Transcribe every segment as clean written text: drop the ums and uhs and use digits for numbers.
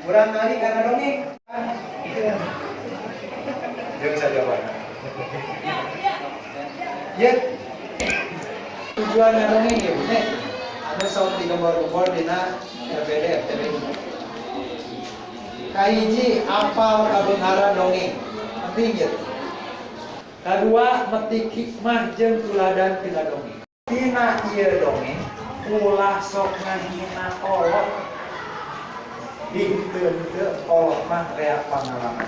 Kurang kali karena dongeng. Jangan saja Pak. Ya. Tujuan dongeng ya, Bu. Ada sok di gambar-gambar dina RBD FTB. Kahiji apal kabeunghara dongeng. Penting ya. Kadua metik hikmah jeung tuladan tina dongeng. Tina ieu dongeng ulah sok ngahina olok. Diheuteun teu olok mah rea pangalaman.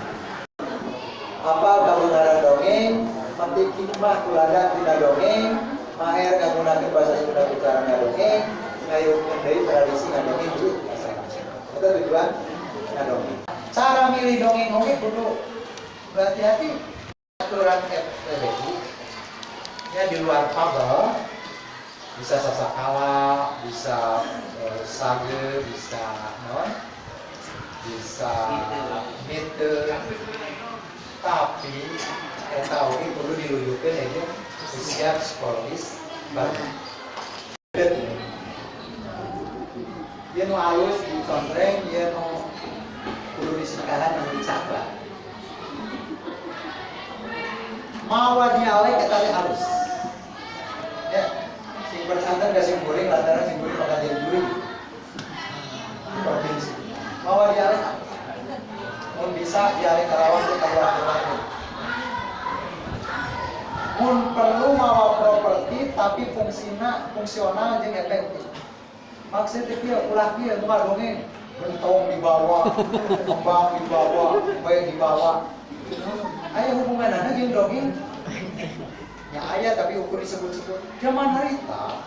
Apal kabeunghara dongeng, metik hikmah tuladan tina dongeng, maher ngagunakeun basa Sunda bicara dongeng, ngayeukeun deui tradisi ngadongeng di masyarakat. Eta tujuan ngadongeng. Cara milih dongeng oge kudu berhati-hati. Aturan FTBI ya di luar fabel bisa sasakala, bisa sage, bisa non, bisa mite, tapi eta oge kudu diluyukeun aja usia psikologis baru. Dia nu halus dicontreng, dia nu kudu disikahan yang dicatat. Mawa dialek eta teh halus. Ya, sing bersantan da sing guring lantaran sing guring bakal jadi guring. Provinsi. Mawa dialek. Mun bisa dialek Karawang teh kaluar-kaluar. Mun perlu mawa properti tapi fungsional jeung efektif. Maksudnya kieu ulah kieu bukan dongeng. Gentong dibawa, kembang dibawa, bae dibawa. Aya hubunganana jeung dongeng. Ya aya tapi ukur disebut-sebut. Zaman harita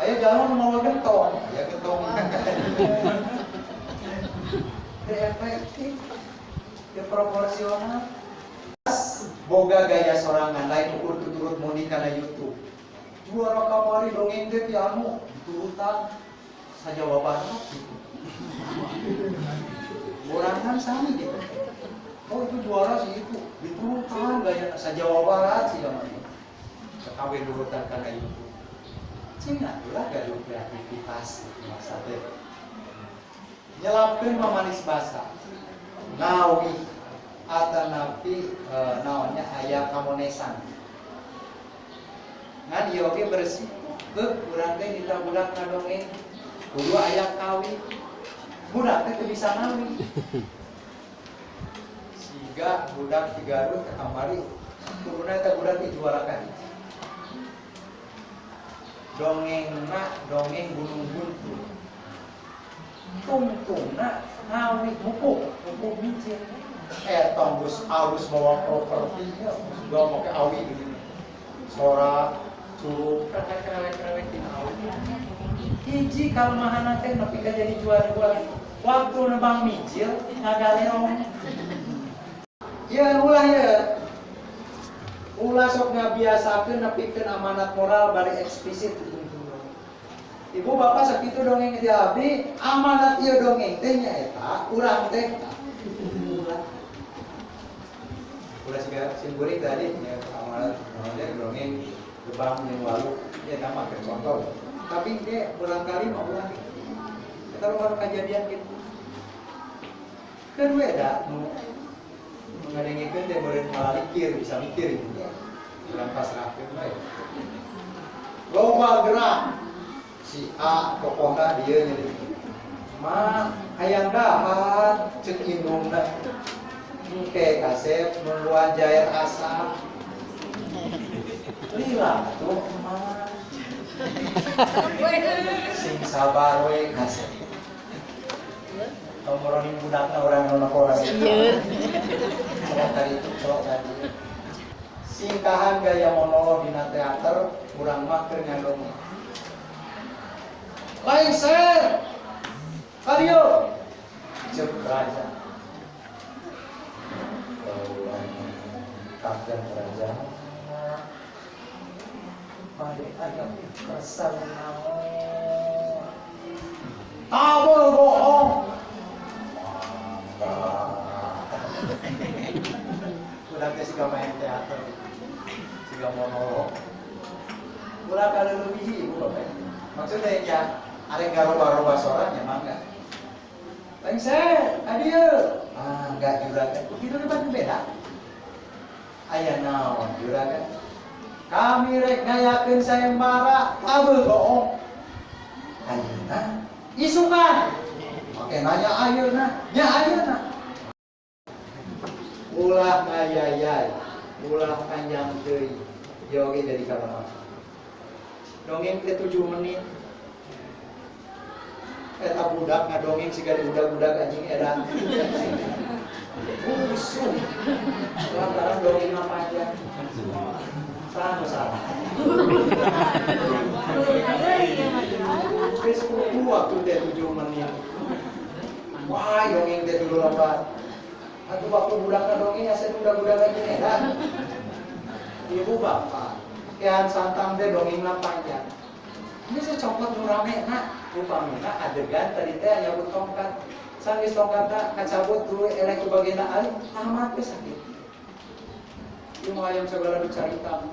aya jalan mau gentong, ya gentong. Teu efektif, teu proporsional. Boga gaya sorangan lain ukur tuturut muni kana YouTube. Juara kamari dongeng teh ti anu turutan sajawabana gitu. Orangan sami gitu. Oh itu juara sih itu, diturutan gaya sajawabarat sih namanya. Sekawin durutan kana itu. Cina ulah gaduh kreativitas maksudnya. Nyelapkeun mamanis basa. Ngawi atanapi naonnya aya kamonesan. Ngan ieu oge bersih. Urang teh dita budak ngadongeng. Kudu aya kawi. Budak teh teu bisa ngawi. Siga budak di Garut ke kamari turunnya eta budak dijuarakan. Dongengna dongeng gunung guntur. Tungtungna ngawi mupuk micin. Tonggus alus bawa propertinya juga make awi begini. Sora curug krewek tina awi. Hiji kalemahan teh nepi ka jadi juara-juara. Waktu nebang mijil ngagaleong. Ya ulah ya. Ulah sok ngabiasakeun nepikeun amanat moral bari eksplisit. Ibu bapak sakitu dongeng di abdi, amanat ieu dongeng teh nyaeta urang teh ulah siga simbolik tadi ya amanat dongeng gebang yang lalu ya nama ke contoh. Tapi dia barangkali mau ulah. Kita baru kejadian gitu. Kedua dah ngadengikeun teh beureun malah mikir, bisa mikir gitu ya. Urang pasrahkeun bae. Loba gerak si A tokohna dieu nya mah hayang dahar ceuk indungna. Engke kasep nuluan jair asap. Lila tuh mah. Sing sabar we kasep. Nomoronin budakna urang nu orang itu. Tadi itu cok tadi. Singkahan gaya monolog dina teater urang mah keur ngadongeng. Lain ser. Kadio. Cep raja. Kapten raja. Pade aya kesan naon. Tabul bohong. Udah ke siga main teater, siga monolog. Ulah kalau lebih ibu bapak. Maksudnya ya, arek garoba-roba sorannya mangga. lengser, adieu. Enggak juragan. Begitu depan beda. Aya naon juragan? Kami rek ngayakeun sayembara kabel bohong. Ayeuna isukan. Oke nanya ayeuna, nya ayeuna. Ulah ngayayay, ulah panjang deui. Joge dari kamar. Dongeng ke 7 menit. Eta budak ngadongeng siga budak-budak anjing edan. Usum. Lantaran dongeng panjang. Salah. Wis kudu waktu teh 7 menit. Wah, dongeng teh dulu lambat. Atuh waktu budak dongeng asa budak-budak lagi edan. Ibu bapak, kean santang teh dongengna panjang. Ini saya copot nu rame na, upamina adegan tadi teh nyabut tongkat. Sanggeus tongkatna kacabut tuluy elek ku bageuna alih, tamat teh sakit. Ieu mah aya segala dicarita.